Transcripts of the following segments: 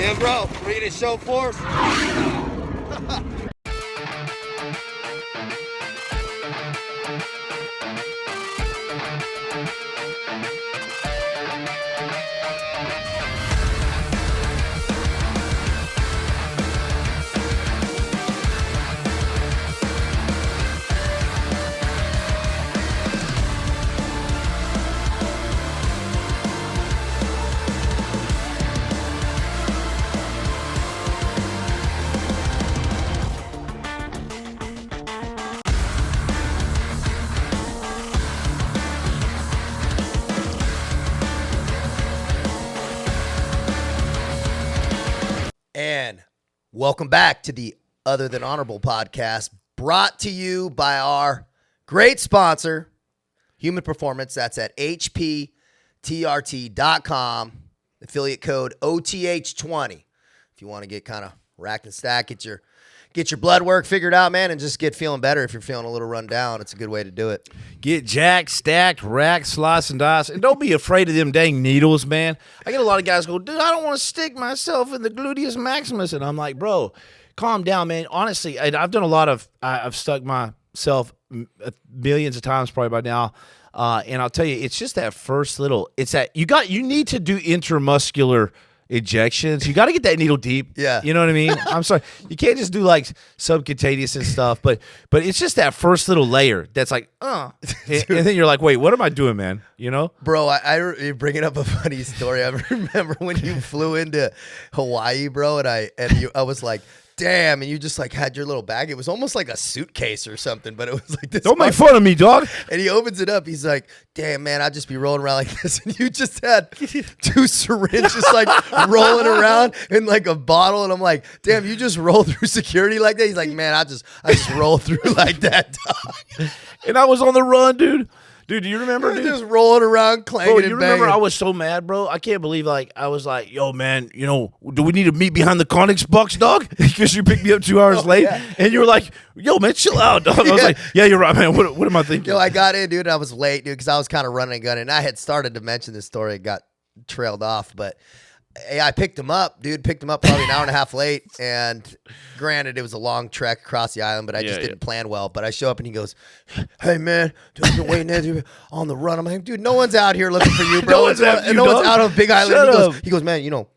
Yeah, bro. Ready to show force? And welcome back to the Other Than Honorable podcast, brought to you by our great sponsor, Human Performance. That's at hptrt.com. Affiliate code OTH20. If you want to get kind of racked and stacked, get your blood work figured out, man, and just get feeling better. If you're feeling a little run down, it's a good way to do it. Get jacked, stacked, racked, slice, and dice. And don't be afraid of them dang needles, man. I get a lot of guys go, dude, I don't want to stick myself in the gluteus maximus. And I'm like, bro, calm down, man. Honestly, I've done a lot of, I've stuck myself millions of times probably by now. And I'll tell you, it's just that first little, it's that you need to do intramuscular injections. You got to get that needle deep. Yeah. You know what I mean? I'm sorry. You can't just do like subcutaneous and stuff, but it's just that first little layer that's like, and then you're like, wait, what am I doing, man? You know? Bro, you're bringing up a funny story. I remember when you flew into Hawaii, bro, and I was like, damn, and you just like had your little bag. It was almost like a suitcase or something, but it was like this. Don't make fun of me, dog. And he opens it up. He's like, damn, man, I'd just be rolling around like this. And you just had 2 syringes like rolling around in like a bottle. And I'm like, damn, you just roll through security like that? He's like, man, I just roll through like that, dog. And I was on the run, dude. Dude, do you remember? Dude? Just rolling around, clanging bro, and you banging. remember I was so mad, bro? I can't believe, like, I was like, yo, man, you know, do we need to meet behind the Conix box, dog? Because you picked me up 2 hours late. Yeah. And you were like, yo, man, chill out, dog. I was like, yeah, you're right, man. What am I thinking? Yo, I got in, dude, and I was late, dude, because I was kind of running and gunning. And I had started to mention this story. It got trailed off, but hey, I picked him up, dude. Picked him up probably an hour and a half late. And granted, it was a long trek across the island, but I just didn't plan well. But I show up and he goes, hey, man, dude, I've been waiting there on the run. I'm like, dude, no one's out here looking for you, bro. No one's out on Big Island. Shut He goes, man, you know,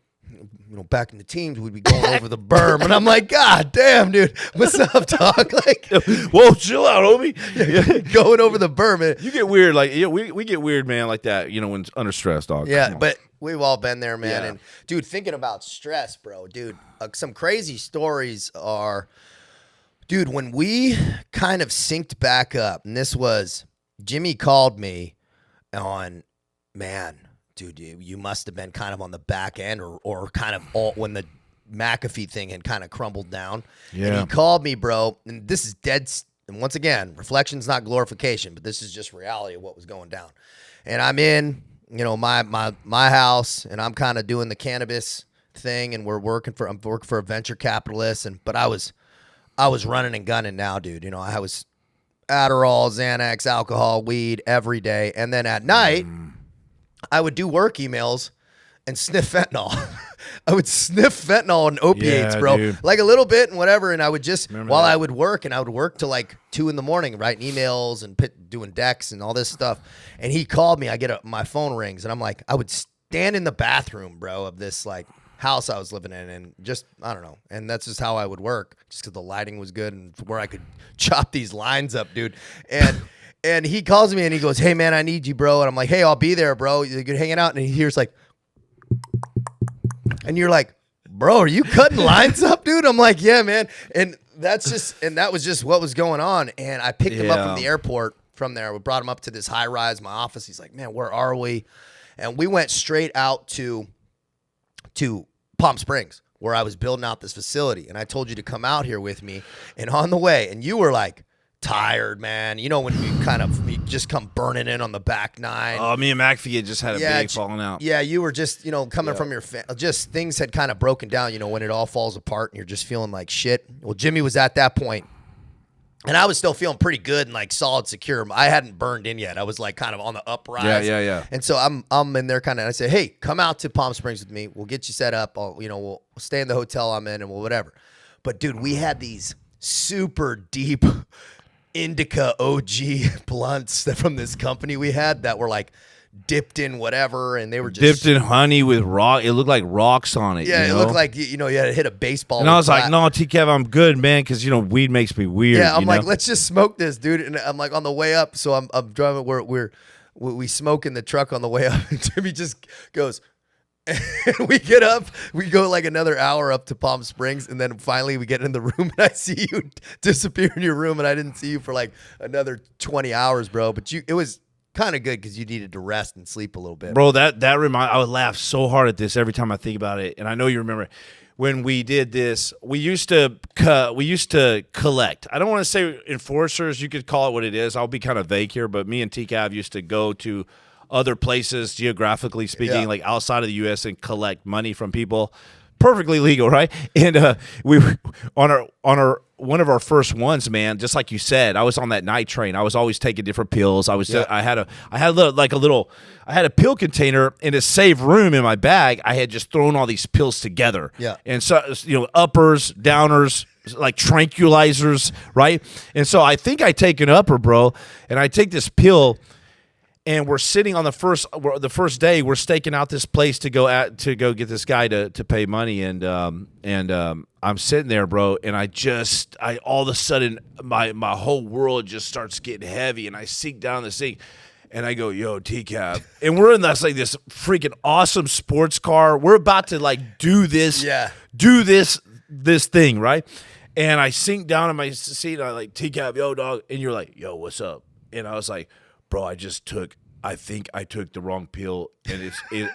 back in the teams, we'd be going over the berm. And I'm like, God damn, dude, what's up, dog? Like, whoa, chill out, homie. Going over the berm. You get weird. Like, we get weird, man, like that, you know, when it's under stress, dog. Yeah, but we've all been there, man. Yeah. And, dude, thinking about stress, bro, dude, some crazy stories are, dude, when we kind of synced back up, and this was, Jimmy called me on, man, dude, you must have been kind of on the back end or kind of when the McAfee thing had kind of crumbled down. Yeah. And he called me, bro, and this is dead. And once again, reflection's not glorification, but this is just reality of what was going down. And I'm in, you know, my house, and I'm kind of doing the cannabis thing, and I'm working for a venture capitalist, but I was running and gunning now, dude. You know, I was Adderall, Xanax, alcohol, weed every day, and then at night, I would do work emails and sniff fentanyl. I would sniff fentanyl and opiates, bro. Dude. Like a little bit and whatever. And I would just, I would work, and I would work till like 2 a.m, writing emails and doing decks and all this stuff. And he called me. My phone rings, and I'm like, I would stand in the bathroom, bro, of this like house I was living in, and just, I don't know. And that's just how I would work, just because the lighting was good and where I could chop these lines up, dude. And he calls me and he goes, hey, man, I need you, bro. And I'm like, hey, I'll be there, bro. You're hanging out. And he hears like, and you're like, bro, are you cutting lines up, dude? I'm like, yeah, man. And that was just what was going on. And I picked him up from the airport from there. We brought him up to this high rise, my office. He's like, man, where are we? And we went straight out to Palm Springs, where I was building out this facility. And I told you to come out here with me. And on the way, and you were like, tired, man. You know, when you just come burning in on the back 9. Oh, me and McAfee had just had a big falling out. Yeah, you were just, you know, coming from your just things had kind of broken down, you know, when it all falls apart and you're just feeling like shit. Well, Jimmy was at that point. And I was still feeling pretty good and like solid, secure. I hadn't burned in yet. I was like kind of on the uprise. Yeah. And so I'm in there kind of. I say, hey, come out to Palm Springs with me. We'll get you set up. We'll stay in the hotel I'm in and we'll whatever. But dude, we had these super deep indica OG blunts from this company we had that were like dipped in whatever, and they were just dipped in honey with rock. It looked like rocks on it. Yeah, you it know? looked like you had to hit a baseball. And I was like, no, T-Kev, I'm good, man, because weed makes me weird. Yeah, I'm like, know? let's just smoke this, dude. And I'm like on the way up, so I'm driving. We smoke in the truck on the way up, and Jimmy just goes. And we get up, we go like another hour up to Palm Springs, and then finally we get in the room, and I see you disappear in your room, and I didn't see you for like another 20 hours, bro. But it was kind of good because you needed to rest and sleep a little bit, bro. I would laugh so hard at this every time I think about it, and I know you remember when we did this. We used to collect. I don't want to say enforcers. You could call it what it is. I'll be kind of vague here, but me and T-Cav used to go to other places, geographically speaking, like outside of the U.S. and collect money from people. Perfectly legal, right? And we on our one of our first ones, man. Just like you said, I was on that night train. I was always taking different pills. I had a pill container in a safe room in my bag. I had just thrown all these pills together. Yeah, and so uppers, downers, like tranquilizers, right? And so I think I take an upper, bro, and I take this pill. And we're sitting on the first day. We're staking out this place to go get this guy to pay money, and I'm sitting there, bro. And I all of a sudden my whole world just starts getting heavy, and I sink down the sink, and I go, "Yo, T-Cab," and we're in this freaking awesome sports car. We're about to like do this thing, right? And I sink down in my seat. And I like, T-Cab, yo, dog, and you're like, "Yo, what's up?" And I was like, bro, I think I took the wrong pill, and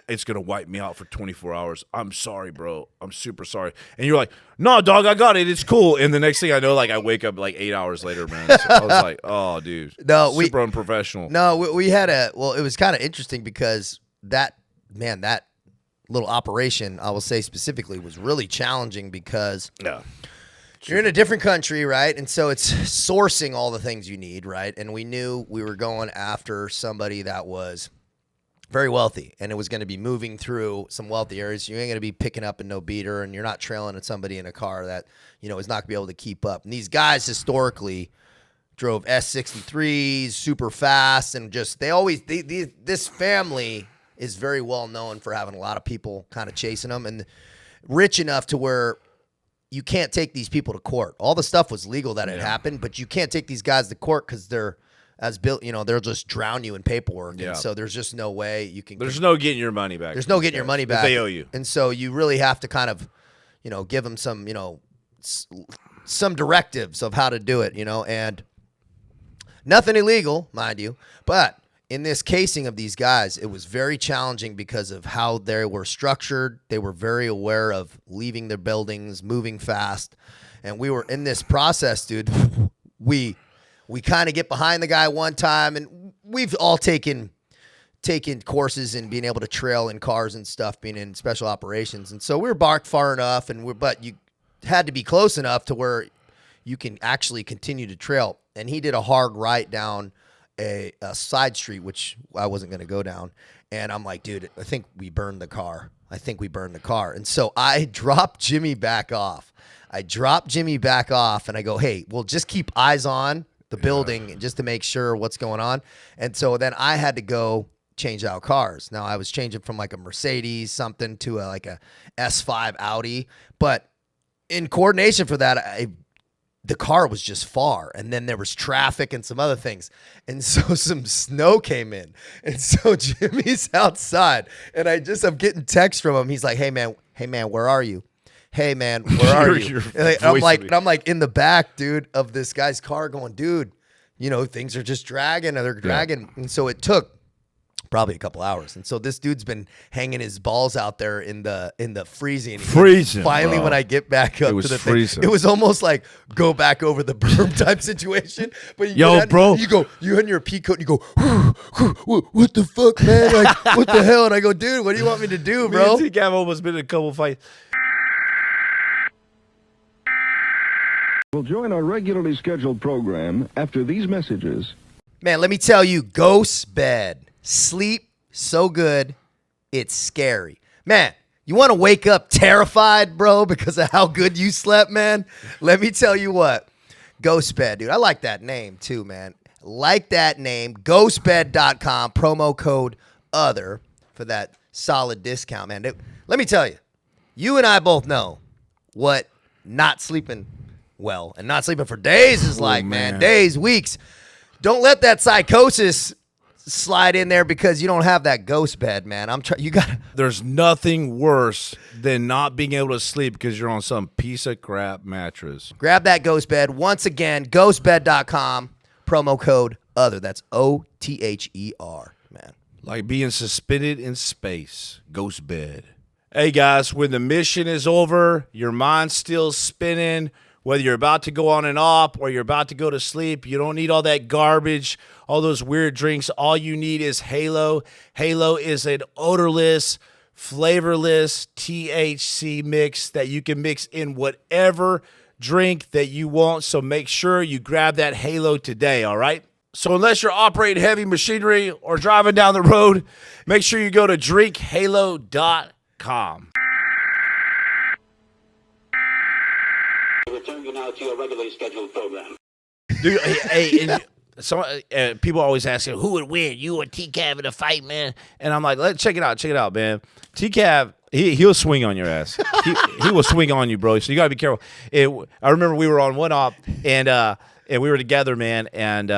it's going to wipe me out for 24 hours. I'm sorry, bro. I'm super sorry. And you're like, no, dog, I got it. It's cool. And the next thing I know, like, I wake up like 8 hours later, man. So I was like, oh, dude. No, super unprofessional. No, we had it was kind of interesting because that little operation, I will say specifically, was really challenging because you're in a different country, right? And so it's sourcing all the things you need, right? And we knew we were going after somebody that was very wealthy, and it was going to be moving through some wealthy areas. You ain't going to be picking up a no beater, and you're not trailing at somebody in a car that is not going to be able to keep up. And these guys historically drove S63s, super fast, and just this family is very well known for having a lot of people kind of chasing them, and rich enough to where you can't take these people to court. All the stuff was legal that had happened, but you can't take these guys to court because they're they'll just drown you in paperwork. Yeah. And so there's just no way you can. There's no getting your money back. There's no getting your money back. They owe you. And so you really have to kind of, give them some, some directives of how to do it, and nothing illegal, mind you, but in this casing of these guys, it was very challenging because of how they were structured. They were very aware of leaving their buildings, moving fast. And we were in this process, dude. We kind of get behind the guy one time, and we've all taken courses in being able to trail in cars and stuff, being in special operations. And so we were barked far enough, but you had to be close enough to where you can actually continue to trail. And he did a hard right down a side street, which I wasn't going to go down. And I'm like, dude, I think we burned the car. And so I dropped Jimmy back off. And I go, hey, well, just keep eyes on the building just to make sure what's going on. And so then I had to go change out cars. Now I was changing from like a Mercedes something to like a S5 Audi. But in coordination for that, the car was just far, and then there was traffic and some other things. And so some snow came in. And so Jimmy's outside, and I'm getting text from him. He's like, hey man, where are you? Hey man, where are you? I'm like in the back, dude, of this guy's car going, dude, things are just dragging, and they're dragging. Yeah. And so it took probably a couple hours. And so this dude's been hanging his balls out there in the freezing. Finally, when I get back up to the thing, it was almost like go back over the berm type situation. But bro, you in your pea coat, and you go, what the fuck, man? Like, what the hell? And I go, dude, what do you want me to do, bro? Me and T-Cav almost been in a couple fights. We'll join our regularly scheduled program after these messages. Man, let me tell you, ghost bed. Sleep so good, it's scary. Man, you want to wake up terrified, bro, because of how good you slept, man? Let me tell you what. Ghost bed, dude. I like that name too, man. Like that name. Ghostbed.com, promo code OTHER for that solid discount, man. Let me tell you, you and I both know what not sleeping well and not sleeping for days is like, man. Days, weeks. Don't let that psychosis slide in there because you don't have that ghost bed, man. There's nothing worse than not being able to sleep because you're on some piece of crap mattress. Grab that ghost bed. Once again, ghostbed.com, promo code OTHER. That's OTHER, man. Like being suspended in space. Ghost bed. Hey, guys, when the mission is over, your mind's still spinning, whether you're about to go on an op or you're about to go to sleep, you don't need all that garbage, all those weird drinks. All you need is Halo. Halo is an odorless, flavorless THC mix that you can mix in whatever drink that you want. So make sure you grab that Halo today, all right? So unless you're operating heavy machinery or driving down the road, make sure you go to drinkhalo.com. Return you now to your regularly scheduled program. Dude, people always ask me, who would win, you or T-Cav in a fight, man? And I'm like, check it out, man. T-Cav, he'll swing on your ass. He will swing on you, bro. So you got to be careful. I remember we were on one op, and we were together, man, and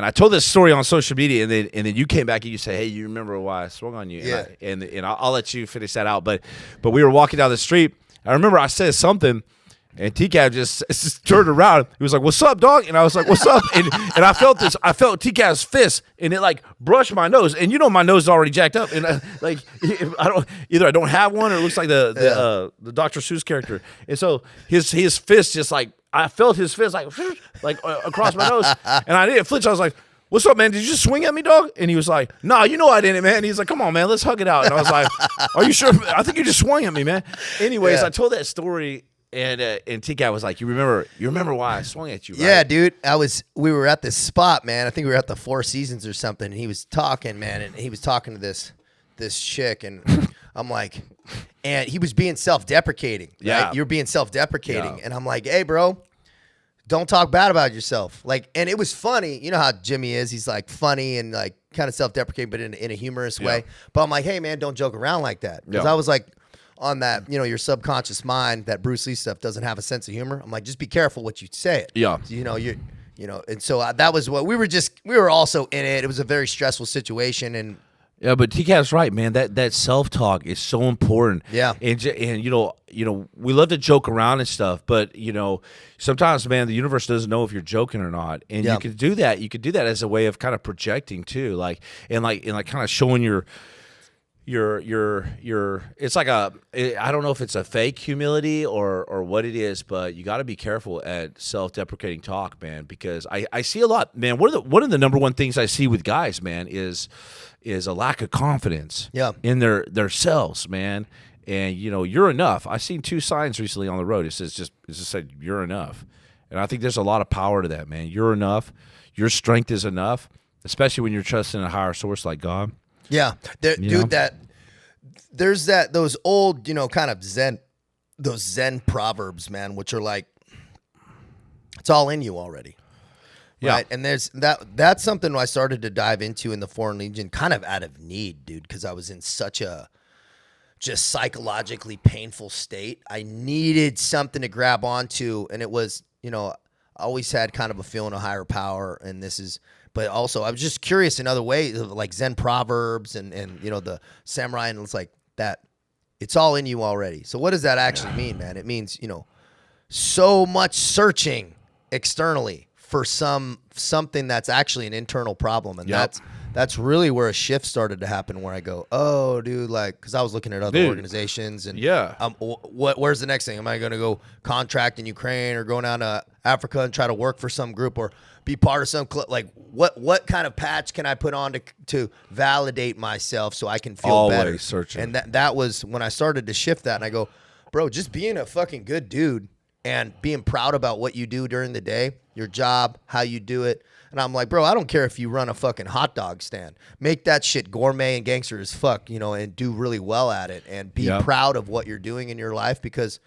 I told this story on social media, and then you came back and you said, hey, you remember why I swung on you? Yeah. And I'll let you finish that out. But we were walking down the street. I remember I said something, and T-Cav just turned around. He was like, what's up, dog? And I was like, what's up? And I felt T-Cav's fist, and it like brushed my nose. And you know my nose is already jacked up. And I don't have one, or it looks like the Dr. Seuss character. And so his fist just like, I felt his fist like across my nose. And I didn't flinch. I was like, what's up, man? Did you just swing at me, dog? And he was like, nah, you know I didn't, man. And he's like, come on, man, let's hug it out. And I was like, are you sure? I think you just swung at me, man. Anyways, I told that story, and T-Cav was like, you remember why I swung at you, right? Yeah, dude. We were at this spot, man. I think we were at the Four Seasons or something, and he was talking, man, and he was talking to this chick, and I'm like, and he was being self-deprecating. Right? Yeah. You're being self-deprecating. Yeah. And I'm like, hey, bro, don't talk bad about yourself. Like, and it was funny. You know how Jimmy is. He's like funny and like kind of self-deprecating, but in a humorous way. But I'm like, hey, man, don't joke around like that. Because I was like, on that, your subconscious mind, that Bruce Lee stuff doesn't have a sense of humor. I'm like, just be careful what you say it. Yeah. And so that was what we were also in it. It was a very stressful situation. And yeah, but T-Cav's right, man. That self-talk is so important. Yeah. And we love to joke around and stuff, but sometimes, man, the universe doesn't know if you're joking or not. And you could do that. You could do that as a way of kind of projecting too, and kind of showing your it's like I don't know if it's a fake humility or what it is, but you got to be careful at self-deprecating talk, man, because I see a lot, man. One of the number one things I see with guys, man, is a lack of confidence in their selves, man. And you're enough. I've seen 2 signs recently on the road. It just said you're enough. And I think there's a lot of power to that, man. You're enough. Your strength is enough, especially when you're trusting a higher source like God. Yeah, dude, there's those old, kind of those Zen proverbs, man, which are like, it's all in you already. Yeah. Right? And that's something I started to dive into in the Foreign Legion kind of out of need, dude, because I was in such a just psychologically painful state. I needed something to grab onto, and it was, I always had kind of a feeling of higher power, but also I was just curious in other ways, like Zen proverbs and the samurai, and it's like that. It's all in you already. So what does that actually mean, man? It means so much searching externally for something that's actually an internal problem, and that's really where a shift started to happen. Where I go, oh, dude, like, because I was looking at other organizations, and where's the next thing? Am I going to go contract in Ukraine or go down to Africa and try to work for some group or be part of some like what kind of patch can I put on to validate myself so I can feel better? Always searching. And that was when I started to shift that, and I go, bro, just being a fucking good dude and being proud about what you do during the day, your job, how you do it. And I'm like, bro, I don't care if you run a fucking hot dog stand. Make that shit gourmet and gangster as fuck, and do really well at it and be proud of what you're doing in your life, because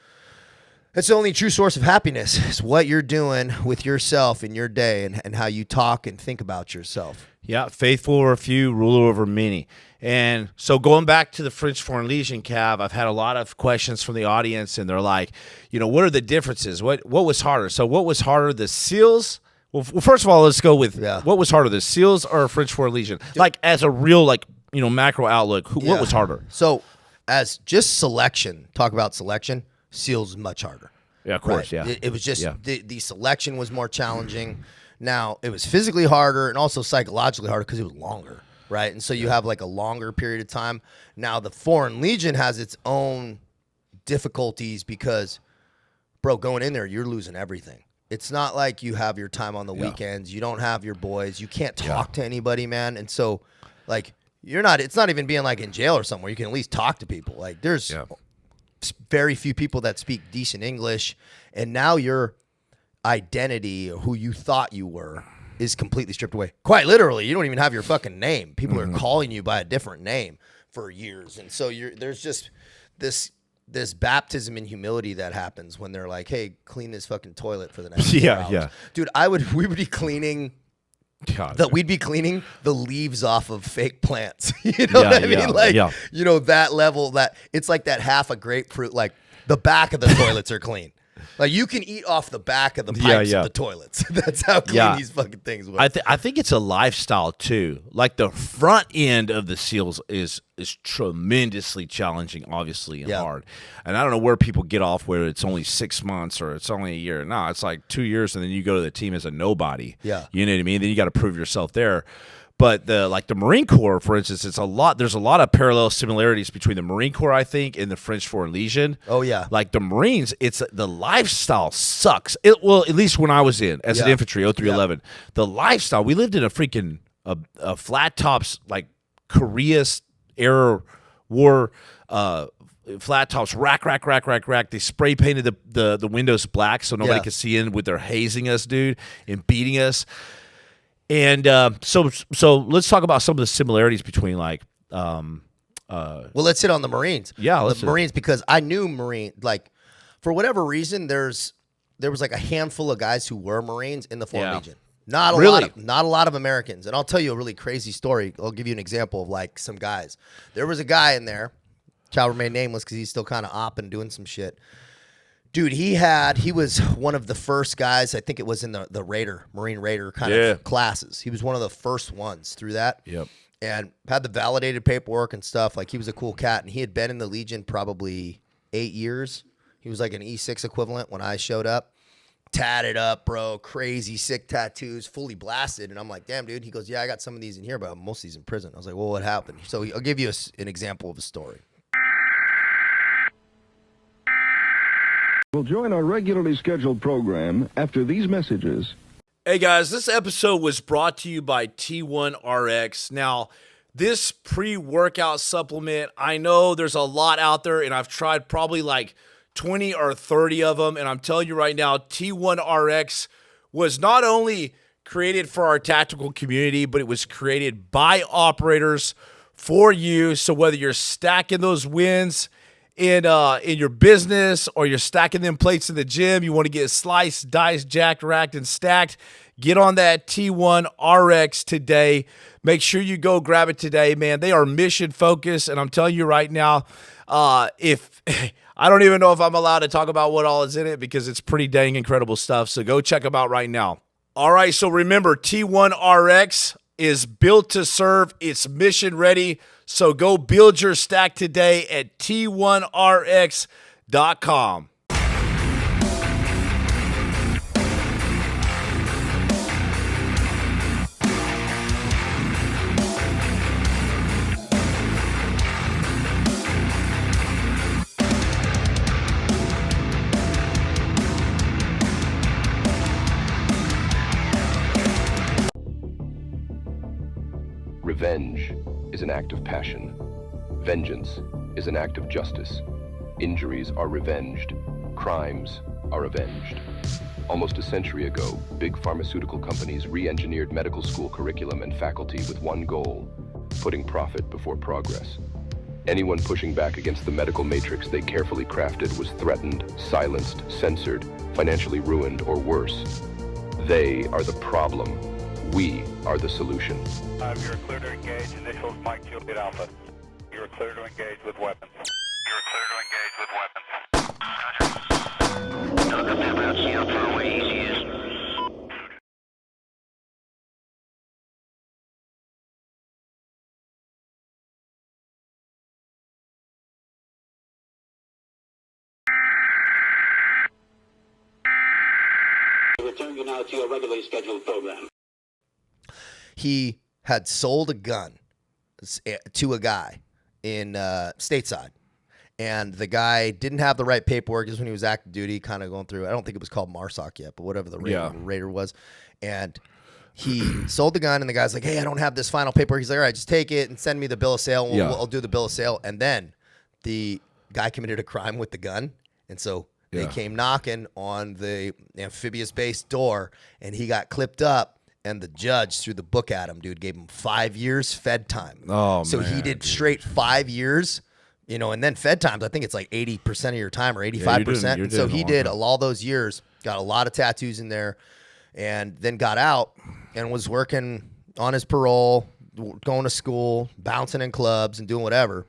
it's the only true source of happiness is what you're doing with yourself in your day and how you talk and think about yourself. Yeah, faithful over few, ruler over many. And so going back to the French Foreign Legion, Cav, I've had a lot of questions from the audience, and they're like, what are the differences? What was harder? So what was harder, the SEALs? Well, first of all, let's go with what was harder, the SEALs or French Foreign Legion? Like as a real, macro outlook, what was harder? So as just selection, talk about selection, SEALs is much harder. Yeah, of course, right? It was just the selection was more challenging. Now, it was physically harder and also psychologically harder because it was longer, right? And so you have like a longer period of time. Now, the Foreign Legion has its own difficulties because, bro, going in there, you're losing everything. It's not like you have your time on the weekends. You don't have your boys. You can't talk to anybody, man. And so, like, it's not even being like in jail or somewhere. You can at least talk to people. Like, there's very few people that speak decent English. And now your identity, or who you thought you were, is completely stripped away. Quite literally, you don't even have your fucking name. People are calling you by a different name for years. And so there's just this baptism in humility that happens when they're like, hey, clean this fucking toilet for the next 4 hours. Dude, we would be cleaning we'd be cleaning the leaves off of fake plants. You know what I mean? Like, that level, that it's like that half a grapefruit, like the back of the toilets are clean. Like, you can eat off the back of the pipes of the toilets. That's how clean these fucking things were. I think it's a lifestyle too. Like the front end of the SEALs is tremendously challenging, obviously, and hard. And I don't know where people get off where it's only 6 months or it's only a year. No, it's like 2 years, and then you go to the team as a nobody. Yeah, you know what I mean. Then you got to prove yourself there. But the Marine Corps, for instance, there's a lot of parallel similarities between the Marine Corps, I think, and the French Foreign Legion. Oh yeah, like the Marines, the lifestyle sucks. Well, at least when I was in as an infantry, 0311, the lifestyle. We lived in a freaking a flat tops, like Korea era war flat tops, rack. They spray painted the windows black so nobody could see in with their hazing us, dude, and beating us. And so let's talk about some of the similarities between well, let's hit on the Marines. Yeah, the Marines, because I knew like, for whatever reason, there was like a handful of guys who were Marines in the Foreign Legion. Not a lot of Americans. And I'll tell you a really crazy story. I'll give you an example of like some guys. There was a guy in there, shall remain nameless because he's still kind of op and doing some shit. Dude, he was one of the first guys, I think it was in the Raider, Marine Raider kind of classes. He was one of the first ones through that. Yep. And had the validated paperwork and stuff. Like, he was a cool cat. And he had been in the Legion probably 8 years. He was like an E6 equivalent when I showed up. Tatted up, bro. Crazy, sick tattoos, fully blasted. And I'm like, damn, dude. He goes, yeah, I got some of these in here, but most of these in prison. I was like, well, what happened? So I'll give you an example of a story. We'll join our regularly scheduled program after these messages. Hey guys, this episode was brought to you by T1RX. Now, this pre-workout supplement, I know there's a lot out there, and I've tried probably like 20 or 30 of them, and I'm telling you right now, T1RX was not only created for our tactical community, but it was created by operators for you. So whether you're stacking those wins in your business, or you're stacking them plates in the gym, you want to get sliced, diced, jacked, racked, and stacked, get on that T1RX today. Make sure you go grab it today, man. They are mission focused, and I'm telling you right now, if I don't even know if I'm allowed to talk about what all is in it, because it's pretty dang incredible stuff. So go check them out right now. All right, so remember, T1RX is built to serve. It's mission ready. So go build your stack today at T1RX.com. Revenge is an act of passion. Vengeance is an act of justice. Injuries are revenged. Crimes are avenged. Almost a century ago, big pharmaceutical companies re-engineered medical school curriculum and faculty with one goal: putting profit before progress. Anyone pushing back against the medical matrix they carefully crafted was threatened, silenced, censored, financially ruined, or worse. They are the problem. We are the solution. You're clear to engage. Initials Mike Juliet Alpha. You're clear to engage with weapons. You're clear to engage with weapons. Talk about see how far away easy is. Return you now to your regularly scheduled program. He had sold a gun to a guy in stateside, and the guy didn't have the right paperwork. This was when he was active duty, kind of going through. I don't think it was called MARSOC yet, but whatever the Raider was. And he sold the gun, and the guy's like, "Hey, I don't have this final paperwork." He's like, "All right, just take it and send me the bill of sale. And I'll do the bill of sale." And then the guy committed a crime with the gun, and so they came knocking on the amphibious base door, and he got clipped up. And the judge threw the book at him, dude. Gave him 5 years Fed time. Oh, so man, he did straight 5 years, and then Fed times. I think it's like 80% of your time or 85%. You're so doing he did all those years, got a lot of tattoos in there, and then got out and was working on his parole, going to school, bouncing in clubs and doing whatever.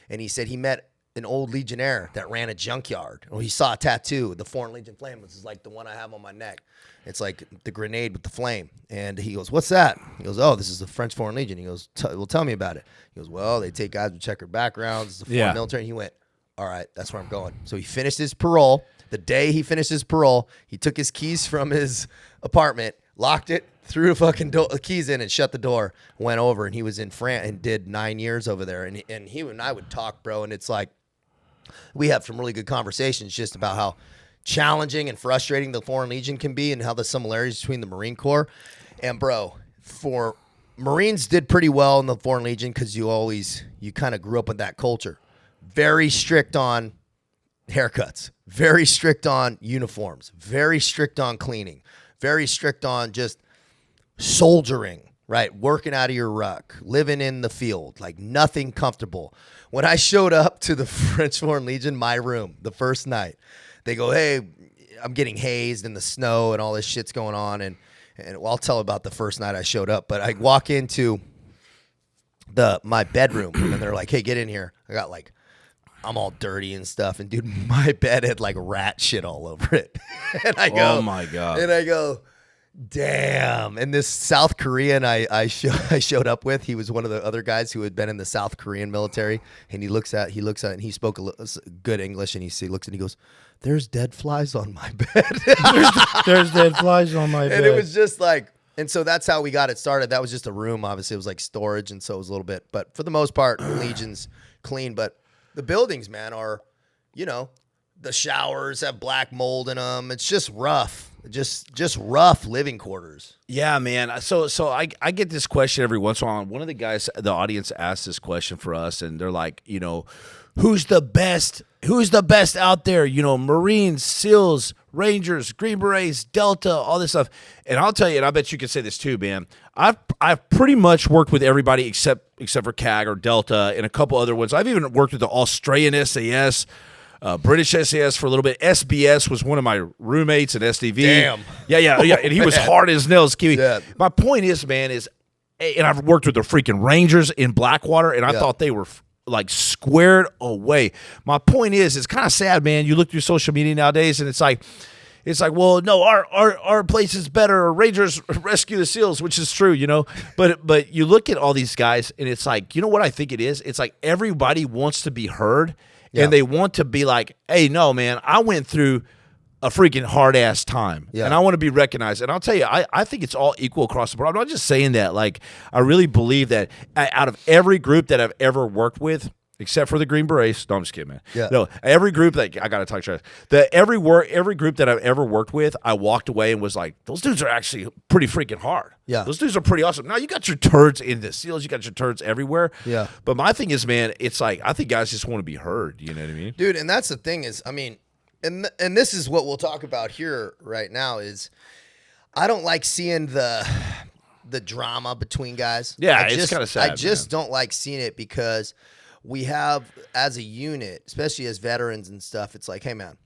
And he said he met an old Legionnaire that ran a junkyard. Well, he saw a tattoo, the Foreign Legion flame, which is like the one I have on my neck. It's like the grenade with the flame. And he goes, "What's that?" He goes, "Oh, this is the French Foreign Legion." He goes, "Well, tell me about it." He goes, "Well, they take guys with checkered backgrounds. It's the foreign military." And he went, "All right, that's where I'm going." So he finished his parole. The day he finished his parole, he took his keys from his apartment, locked it, threw the fucking keys in and shut the door, went over, and he was in France and did 9 years over there. And he and I would talk, bro, and it's like we have some really good conversations just about how challenging and frustrating the Foreign Legion can be and how the similarities between the Marine Corps. And, bro, for Marines did pretty well in the Foreign Legion because you kind of grew up with that culture. Very strict on haircuts, very strict on uniforms, very strict on cleaning, very strict on just soldiering, right? Working out of your ruck, living in the field, like nothing comfortable. When I showed up to the French Foreign Legion, my room, the first night, they go, "Hey, I'm getting hazed in the snow and all this shit's going on." And well, I'll tell about the first night I showed up, but I walk into my bedroom and they're like, "Hey, get in here." I'm all dirty and stuff. And dude, my bed had like rat shit all over it. And I go, "Oh my God." And I go, "Damn." And this South Korean I showed up with, he was one of the other guys who had been in the South Korean military. And he looks at it and he spoke good English. And he looks and he goes, "There's dead flies on my bed." There's dead flies on my bed. And it was just like, and so that's how we got it started. That was just a room. Obviously, it was like storage. And so it was a little bit. But for the most part, Legion's clean. But the buildings, man, are, the showers have black mold in them. It's just rough. Just rough living quarters. Yeah, man. So I get this question every once in a while. One of the guys, the audience asked this question for us, and they're like, who's the best? Who's the best out there? Marines, SEALs, Rangers, Green Berets, Delta, all this stuff. And I'll tell you, and I bet you can say this too, man. I've pretty much worked with everybody except for CAG or Delta and a couple other ones. I've even worked with the Australian SAS. British SAS for a little bit. SBS was one of my roommates at SDV. Damn. Yeah. And he was hard as nails. Yeah. My point is, man, and I've worked with the freaking Rangers in Blackwater, and I thought they were like squared away. My point is, it's kind of sad, man. You look through social media nowadays, and it's like, well, no, our place is better. Rangers rescue the SEALs, which is true, But you look at all these guys, and it's like, you know what I think it is? It's like everybody wants to be heard. Yeah. And they want to be like, "Hey, no, man, I went through a freaking hard-ass time, and I want to be recognized." And I'll tell you, I think it's all equal across the board. I'm not just saying that. Like, I really believe that out of every group that I've ever worked with, except for the Green Berets. No, I'm just kidding, man. Yeah. No, every group that I got to talk trash. Every group that I've ever worked with, I walked away and was like, those dudes are actually pretty freaking hard. Yeah. Those dudes are pretty awesome. Now, you got your turds in the SEALs. You got your turds everywhere. Yeah. But my thing is, man, it's like, I think guys just want to be heard. You know what I mean? Dude, and that's the thing is, I mean, and this is what we'll talk about here right now is I don't like seeing the drama between guys. Yeah, it's kind of sad. I just don't like seeing it because we have, as a unit, especially as veterans and stuff, it's like, hey man,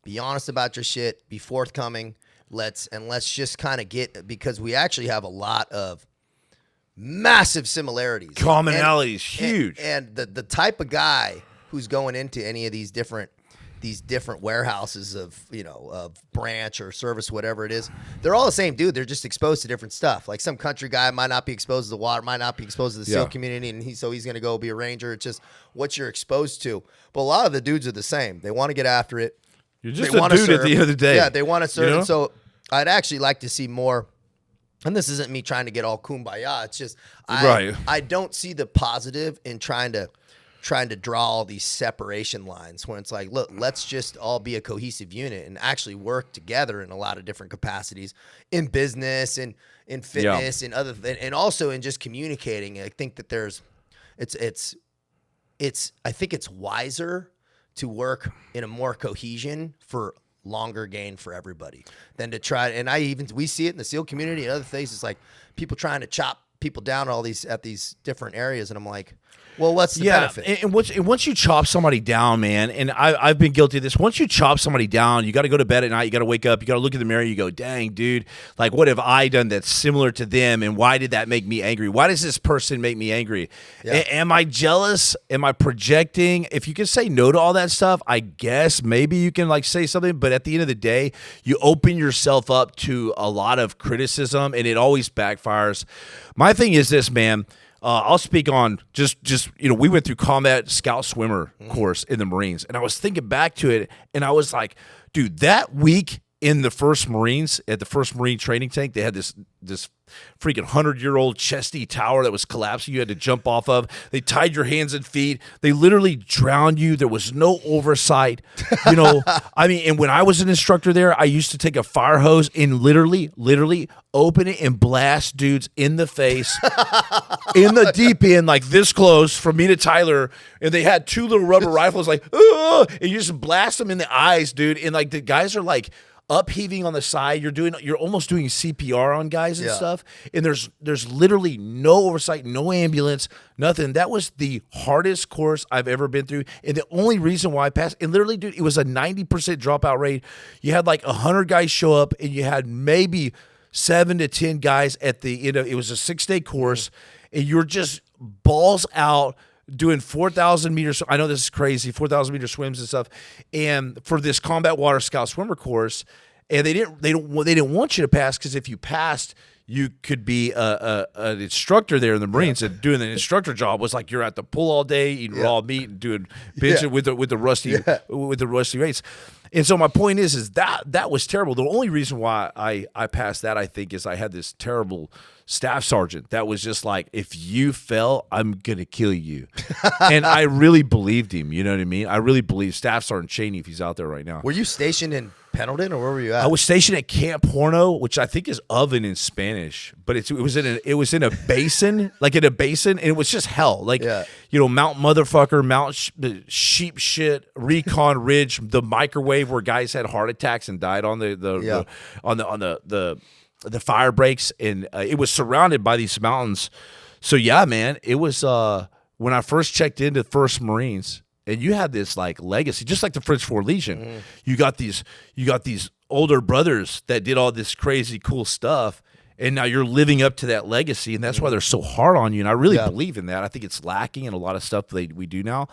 be honest about your shit, be forthcoming. Let's just kind of get, because we actually have a lot of massive similarities. Commonalities, huge. And the type of guy who's going into any of these different warehouses of, of branch or service, whatever it is, they're all the same dude. They're just exposed to different stuff. Like some country guy might not be exposed to the water, might not be exposed to the SEAL community, and he's going to go be a ranger. It's just what you're exposed to. But a lot of the dudes are the same. They want to get after it. You're just a dude at the end of the day. Yeah, they want to serve. And so I'd actually like to see more. And this isn't me trying to get all kumbaya. It's just I don't see the positive in trying to draw all these separation lines when it's like, look, let's just all be a cohesive unit and actually work together in a lot of different capacities in business and in fitness and other and also in just communicating. I think that I think it's wiser to work in a more cohesion for longer gain for everybody than to try. And we see it in the SEAL community and other things. It's like people trying to chop people down at these different areas. And I'm like, well, what's the benefit? And once you chop somebody down, man, and I've been guilty of this. Once you chop somebody down, you got to go to bed at night. You got to wake up. You got to look in the mirror. You go, dang, dude, like what have I done that's similar to them? And why did that make me angry? Why does this person make me angry? Yeah. Am I jealous? Am I projecting? If you can say no to all that stuff, I guess maybe you can like say something. But at the end of the day, you open yourself up to a lot of criticism, and it always backfires. My thing is this, man. I'll speak on just we went through combat scout swimmer course in the Marines, and I was thinking back to it, and I was like, dude, that week in the 1st Marines at the 1st Marine training tank, they had this freaking 100-year-old chesty tower that was collapsing. You had to jump off of. They tied your hands and feet. They literally drowned you. There was no oversight. I mean, and when I was an instructor there, I used to take a fire hose and literally open it and blast dudes in the face in the deep end, like this close from me to Tyler. And they had 2 little rubber rifles, like, and you just blast them in the eyes, dude. And like the guys are like upheaving on the side. You're almost doing CPR on guys and stuff. And there's literally no oversight, no ambulance, nothing. That was the hardest course I've ever been through. And the only reason why I passed, and literally, dude, it was a 90% dropout rate. You had like 100 guys show up, and you had maybe 7 to 10 guys at the end of it. Was a 6-day course, and you're just balls out doing 4,000 meters. I know this is crazy, 4,000 meter swims and stuff. And for this combat water scout swimmer course, and they didn't want you to pass, because if you passed, you could be an instructor there in the Marines. And doing the instructor job was like you're at the pool all day eating raw meat and doing bench with the rusty weights. And so my point is that was terrible. The only reason why I passed that, I think, is I had this terrible staff sergeant that was just like, if you fell, I'm going to kill you. And I really believed him. You know what I mean? I really believe Staff Sergeant Cheney, if he's out there right now. Were you stationed in Pendleton, or where were you at? I was stationed at Camp Horno, which I think is oven in Spanish, but it was in a basin, like in a basin, and it was just hell. Like, Mount Motherfucker, Mount Sheep Shit, Recon Ridge, the microwave where guys had heart attacks and died on the fire breaks, and it was surrounded by these mountains. So yeah, man, it was when I first checked into 1st Marines. And you had this like legacy, just like the French 4 Legion. You got these older brothers that did all this crazy cool stuff, and now you're living up to that legacy, and that's why they're so hard on you. And I really believe in that. I think it's lacking in a lot of stuff we do now.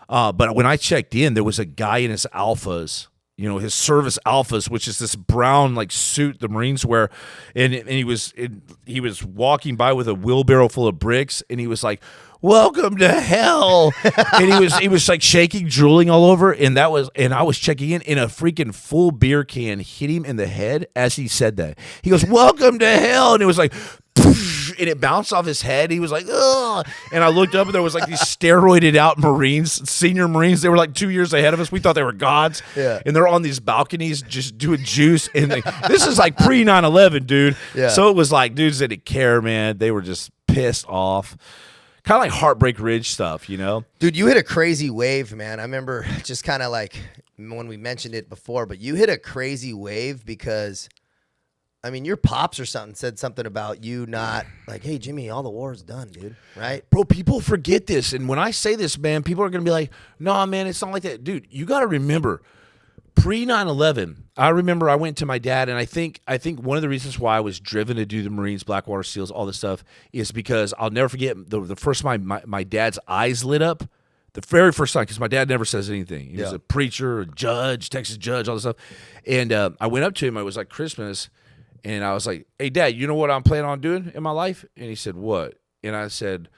But when I checked in, there was a guy in his alphas, his service alphas, which is this brown like suit the Marines wear, and he was walking by with a wheelbarrow full of bricks, and he was like, "Welcome to hell," and he was like shaking, drooling all over, and I was checking in a freaking full beer can hit him in the head as he said that. He goes, "Welcome to hell," and it was like, and it bounced off his head. He was like, "Ugh," and I looked up, and there was like these steroided out Marines, senior Marines. They were like 2 years ahead of us. We thought they were gods, and they're on these balconies just doing juice. And this is like pre 9/11, dude. So it was like dudes that didn't care, man. They were just pissed off. kind of like Heartbreak Ridge stuff, you know? Dude, you hit a crazy wave, man. I remember just kind of like when we mentioned it before, but you hit a crazy wave because, I mean, your pops or something said something about you not like, hey, Jimmy, all the war's done, dude, right? Bro, people forget this. And when I say this, man, people are going to be like, no, man, it's not like that. Dude, you got to remember, pre 9/11, I remember I went to my dad, and I think one of the reasons why I was driven to do the Marines, Blackwater SEALs, all this stuff is because I'll never forget the first time my dad's eyes lit up, the very first time, because my dad never says anything. He was a preacher, a judge, Texas judge, all this stuff. And I went up to him. It was like Christmas, and I was like, hey, Dad, you know what I'm planning on doing in my life? And he said, what? And I said,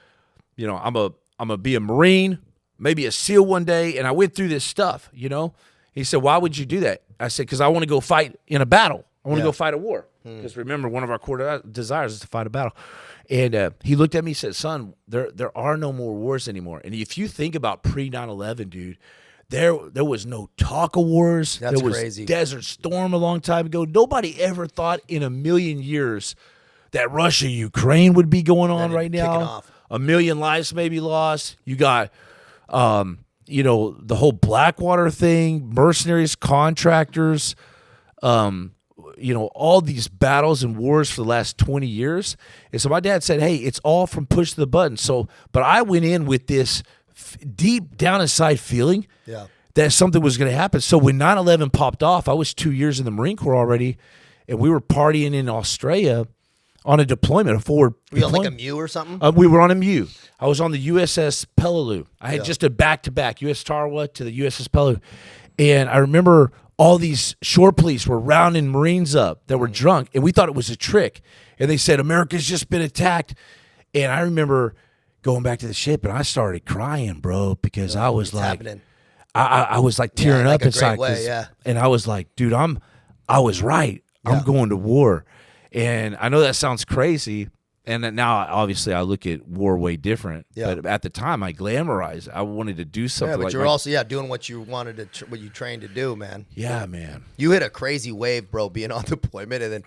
you know, I'm a be a Marine, maybe a SEAL one day. And I went through this stuff, you know. He said, why would you do that? I said, because I want to go fight in a battle. I want to go fight a war. Because remember, one of our core desires is to fight a battle. And he looked at me and said, son, there are no more wars anymore. And if you think about pre 9/11, dude, there was no talk of wars. That's there was crazy. Desert Storm a long time ago. Nobody ever thought in a million years that Russia, Ukraine would be going on right now. Off. 1 million lives may be lost. You got you know, the whole Blackwater thing, mercenaries, contractors, you know, all these battles and wars for the last 20 years. And so my dad said, hey, it's all from push to the button. So, but I went in with this deep down inside feeling that something was going to happen. So when 9/11 popped off, I was 2 years in the Marine Corps already, and we were partying in Australia on a deployment, a forward Were you on like a deployment. MEU or something? We were on a MEU. I was on the USS Peleliu. I had just a back-to-back, US Tarawa to the USS Peleliu. And I remember all these shore police were rounding Marines up that were drunk, and we thought it was a trick. And they said, America's just been attacked. And I remember going back to the ship, and I started crying, bro, because I was like, I was like tearing like up a great inside. way, And I was like, dude, I was right. I'm going to war. And I know that sounds crazy, and that now obviously I look at war way different. Yeah. But at the time, I glamorized. I wanted to do something. Yeah, but like you're also doing what you wanted to, what you trained to do, man. yeah, man. You hit a crazy wave, bro, being on deployment and then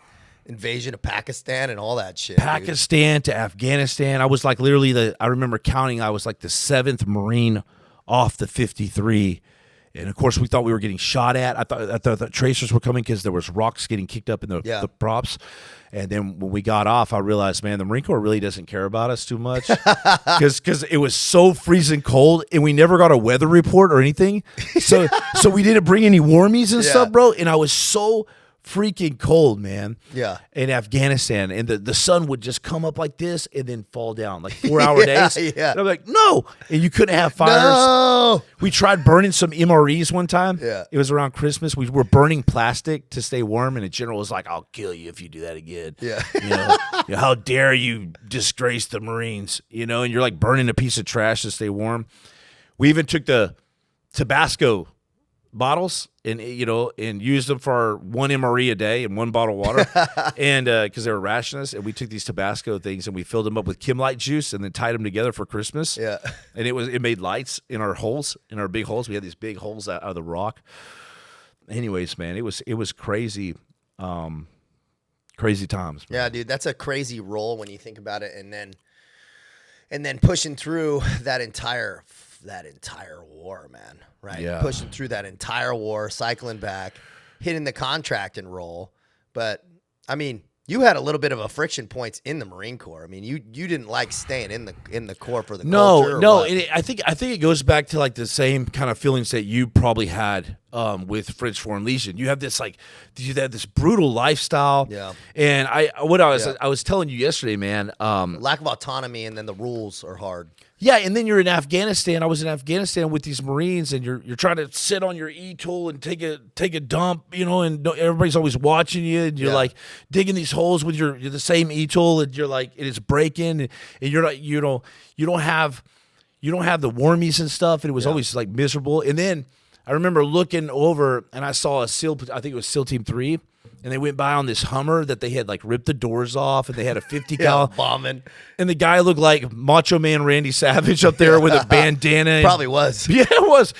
invasion of Pakistan and all that shit. Dude. Pakistan to Afghanistan. I was like literally I remember counting. I was like the 7th Marine off the 53. And of course, we thought we were getting shot at. I thought the tracers were coming because there was rocks getting kicked up in the props. And then when we got off, I realized, man, the Marine Corps really doesn't care about us too much because it was so freezing cold, and we never got a weather report or anything. So we didn't bring any warmies and stuff, bro. And I was so freaking cold, man. Yeah. In Afghanistan, and the sun would just come up like this and then fall down like 4-hour days. Yeah. And I'm like, no. And you couldn't have fires. No. We tried burning some MREs one time. Yeah. It was around Christmas. We were burning plastic to stay warm, and the general was like, I'll kill you if you do that again. Yeah. You know, how dare you disgrace the Marines, you know, and you're like burning a piece of trash to stay warm. We even took the Tabasco bottles and used them for 1 MRE a day and 1 bottle of water, and because they were rationing us, and we took these Tabasco things and we filled them up with Kimlite juice and then tied them together for Christmas. Yeah, and it made lights in our holes, in our big holes. We had these big holes out of the rock. Anyways, man, it was crazy, crazy times. Man. Yeah, dude, that's a crazy role when you think about it, and then pushing through that entire war, man. Right, Yeah. Pushing through that entire war, cycling back, hitting the contracting role. But I mean, you had a little bit of a friction points in the Marine Corps. I mean, you didn't like staying in the Corps for the culture. No. And I think it goes back to like the same kind of feelings that you probably had with French Foreign Legion. You have this this brutal lifestyle. Yeah. And I was telling you yesterday, man. Lack of autonomy, and then the rules are hard. Yeah, and then you're in Afghanistan. I was in Afghanistan with these Marines, and you're trying to sit on your E-tool and take a dump, you know, and everybody's always watching you, and you're like digging these holes with the same E-tool, and you're like, it is breaking, and you're like, you don't have the warmies and stuff, and it was always like miserable. And then I remember looking over, and I saw a SEAL, I think it was SEAL Team 3. And they went by on this Hummer that they had like ripped the doors off, and they had a 50 cal bombing. And the guy looked like Macho Man Randy Savage up there with a bandana. Probably was. Yeah, it was.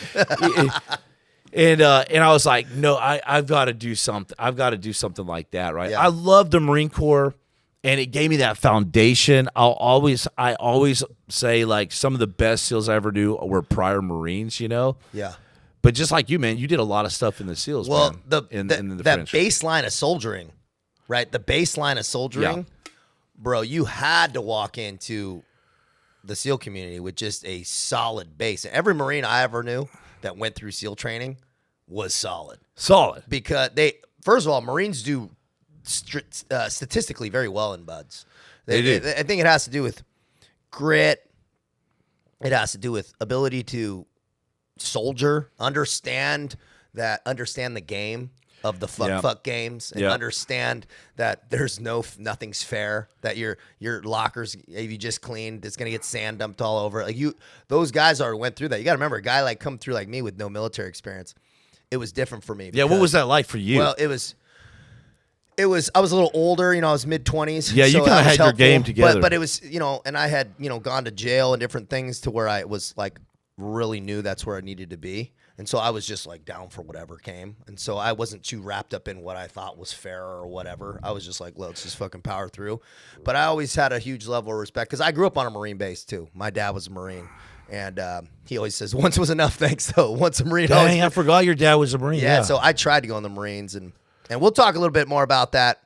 And I was like, no, I've got to do something. I've got to do something like that, right? Yeah. I love the Marine Corps, and it gave me that foundation. I always say, like, some of the best SEALs I ever knew were prior Marines, you know? Yeah. But just like you, man, you did a lot of stuff in the SEALs, Well, man. In the that French. baseline of soldiering, right? The baseline of soldiering, bro, you had to walk into the SEAL community with just a solid base. Every Marine I ever knew that went through SEAL training was solid. Solid. Because first of all, Marines do statistically very well in buds. They do. I think it has to do with grit. It has to do with ability to soldier, understand the game of the fuck games, and understand that there's nothing's fair. That your lockers, if you just cleaned, it's gonna get sand dumped all over. Like those guys already went through that. You got to remember, a guy like come through like me with no military experience. It was different for me. Yeah, what was that like for you? Well, it was. I was a little older, I was mid-20s. Yeah, you kind of had your game together. But it was, and I had, gone to jail and different things to where I was like really knew that's where I needed to be. And so I was just like down for whatever came. And so I wasn't too wrapped up in what I thought was fair or whatever. I was just like, let's just fucking power through. But I always had a huge level of respect because I grew up on a Marine base too. My dad was a Marine. And he always says, once was enough, thanks, though. Once a Marine. Dang, I forgot your dad was a Marine. Yeah, so I tried to go in the Marines, and we'll talk a little bit more about that.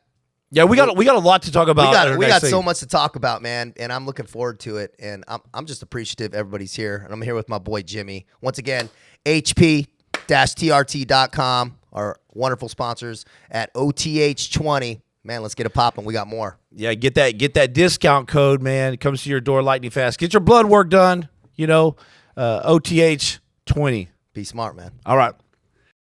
Yeah, we got a lot to talk about. We got so much to talk about, man, and I'm looking forward to it. And I'm just appreciative everybody's here, and I'm here with my boy Jimmy. Once again, HP-TRT.com, our wonderful sponsors at OTH20. Man, let's get it popping. We got more. Yeah, get that discount code, man. It comes to your door lightning fast. Get your blood work done. OTH20. Be smart, man. All right.